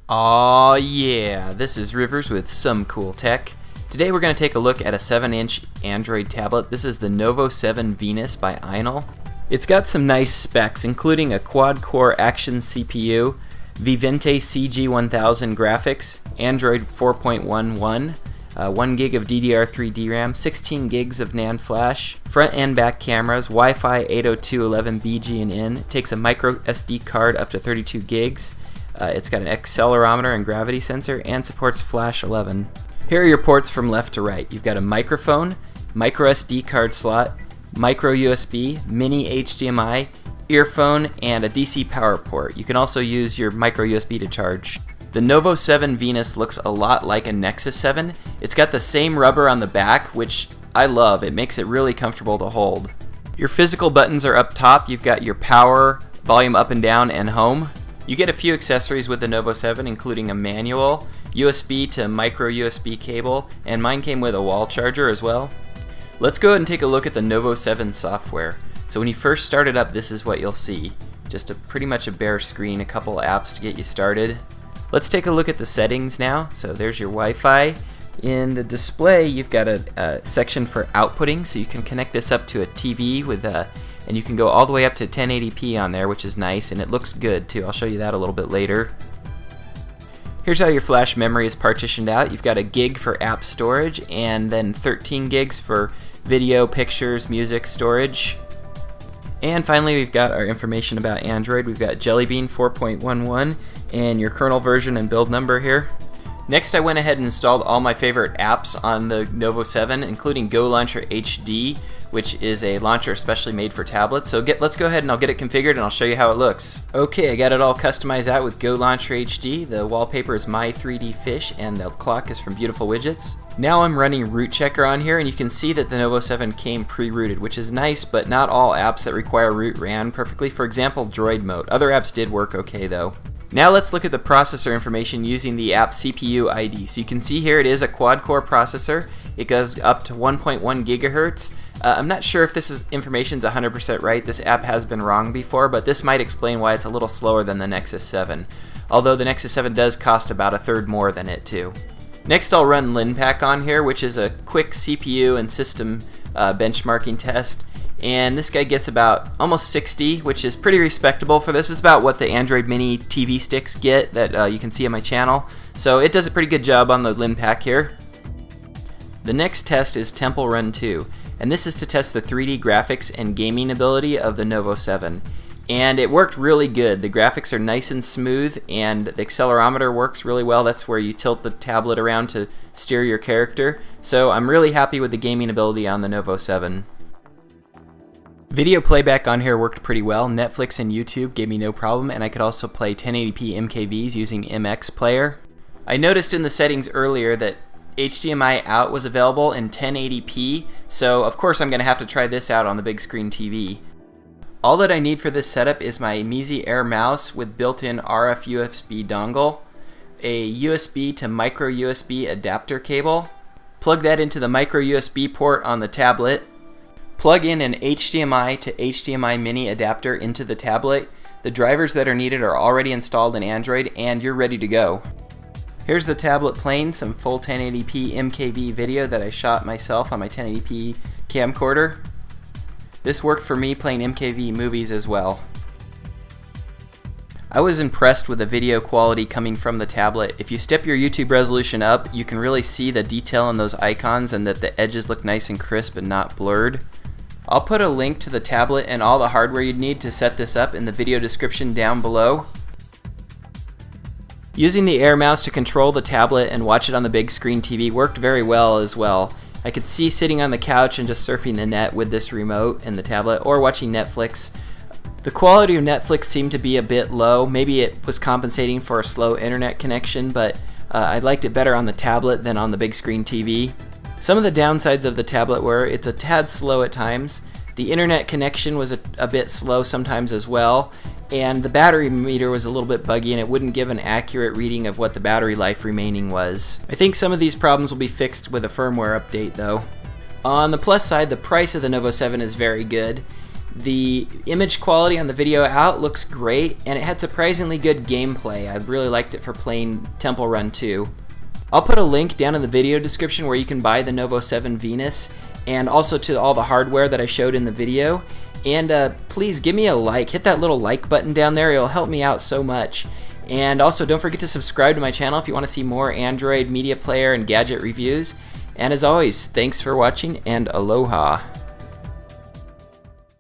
Aw yeah, this is Rivers with some cool tech. Today we're going to take a look at a 7-inch Android tablet. This is the Novo7 Venus by Ainol. It's got some nice specs, including a quad-core action CPU, Vivente CG1000 graphics, Android 4.11, 1 gig of DDR3 DRAM, 16 gigs of NAND flash, front and back cameras, Wi-Fi 802.11b and in, takes a micro SD card up to 32 gigs, it's got an accelerometer and gravity sensor, and supports Flash 11. Here are your ports from left to right. You've got a microphone, micro SD card slot, micro USB, mini HDMI, earphone, and a DC power port. You can also use your micro USB to charge. The Novo7 Venus looks a lot like a Nexus 7. It's got the same rubber on the back, which I love. It makes it really comfortable to hold. Your physical buttons are up top. You've got your power, volume up and down, and home. You get a few accessories with the Novo7, including a manual, USB to micro USB cable, and mine came with a wall charger as well. Let's go ahead and take a look at the Novo7 software. So when you first start it up, this is what you'll see. Just pretty much a bare screen, a couple apps to get you started. Let's take a look at the settings now. So there's your Wi-Fi. In the display, you've got a section for outputting, so you can connect this up to a TV with and you can go all the way up to 1080p on there, which is nice, and it looks good too. I'll show you that a little bit later. Here's how your flash memory is partitioned out. You've got a gig for app storage, and then 13 gigs for video, pictures, music storage. And finally, we've got our information about Android. We've got Jelly Bean 4.11 and your kernel version and build number here. Next, I went ahead and installed all my favorite apps on the Novo7, including Go Launcher HD, which is a launcher especially made for tablets. So let's go ahead and I'll get it configured and I'll show you how it looks. Okay, I got it all customized out with Go Launcher HD. The wallpaper is My 3D Fish and the clock is from Beautiful Widgets. Now I'm running Root Checker on here, and you can see that the Novo7 came pre-rooted, which is nice, but not all apps that require root ran perfectly. For example, Droid Mode. Other apps did work okay though. Now let's look at the processor information using the app CPU ID. So you can see here it is a quad-core processor. It goes up to 1.1 gigahertz. I'm not sure if this information is 100% right. This app has been wrong before, but this might explain why it's a little slower than the Nexus 7. Although the Nexus 7 does cost about a third more than it too. Next I'll run LinPack on here, which is a quick CPU and system benchmarking test. And this guy gets about almost 60, which is pretty respectable for this. It's about what the Android Mini TV sticks get that you can see on my channel. So it does a pretty good job on the LinPack here. The next test is Temple Run 2, and this is to test the 3D graphics and gaming ability of the Novo7. And it worked really good. The graphics are nice and smooth, and the accelerometer works really well. That's where you tilt the tablet around to steer your character. So I'm really happy with the gaming ability on the Novo7. Video playback on here worked pretty well. Netflix and YouTube gave me no problem, and I could also play 1080p MKVs using MX Player. I noticed in the settings earlier that HDMI out was available in 1080p, so of course I'm going to have to try this out on the big screen TV. All that I need for this setup is my Mizi Air mouse with built-in RF USB dongle, a USB to micro USB adapter cable, plug that into the micro USB port on the tablet, plug in an HDMI to HDMI mini adapter into the tablet. The drivers that are needed are already installed in Android, and you're ready to go. Here's the tablet playing some full 1080p MKV video that I shot myself on my 1080p camcorder. This worked for me playing MKV movies as well. I was impressed with the video quality coming from the tablet. If you step your YouTube resolution up, you can really see the detail in those icons and that the edges look nice and crisp and not blurred. I'll put a link to the tablet and all the hardware you'd need to set this up in the video description down below. Using the Air mouse to control the tablet and watch it on the big screen TV worked very well as well. I could see sitting on the couch and just surfing the net with this remote and the tablet, or watching Netflix. The quality of Netflix seemed to be a bit low. Maybe it was compensating for a slow internet connection, but I liked it better on the tablet than on the big screen TV. Some of the downsides of the tablet were it's a tad slow at times. The internet connection was a bit slow sometimes as well, and the battery meter was a little bit buggy and it wouldn't give an accurate reading of what the battery life remaining was. I think some of these problems will be fixed with a firmware update though. On the plus side, the price of the Novo7 is very good. The image quality on the video out looks great, and it had surprisingly good gameplay. I really liked it for playing Temple Run 2. I'll put a link down in the video description where you can buy the Novo 7 Venus, and also to all the hardware that I showed in the video. And please give me a like. Hit that little like button down there. It'll help me out so much. And also don't forget to subscribe to my channel if you want to see more Android media player and gadget reviews. And as always, thanks for watching, and aloha.